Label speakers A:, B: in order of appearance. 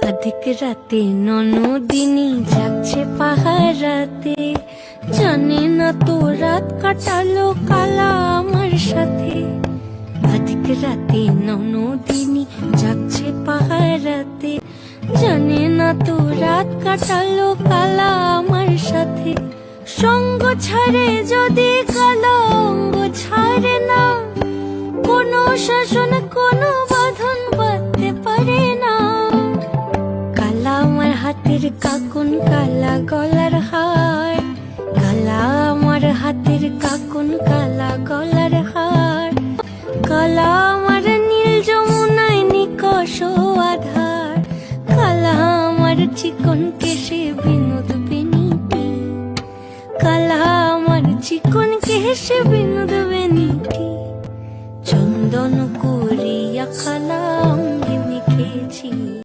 A: অধিক রাতে ননদিনী যাচ্ছে পাহারাতে, জানে না তো রাত কাটালো কালা আমার সাথে। অধিক রাতে ননদিনী যাচ্ছে পাহারাতে, জানে না তো রাত কাটালো কালা আমার সাথে। সঙ্গ ছাড়ে যদি কালো অঙ্গ ছাড়ে না, কোনো শাসন কোনো বাঁধন বাঁধতে পারে না। কালা আমার হাতের কাকুন কালা গলার হার, কালা আমার হাতের কাকুন কালা গলার হার। কালা আমার নীল যমুনায় নিকষ আধার, কালা আমার চিকন কেশে বিনোদ বেনিটি, কালা আমার চিকন কেশে বিনোদ বেনিটি। চন্দন করিয়া কালা অঙ্গে মেখেছি।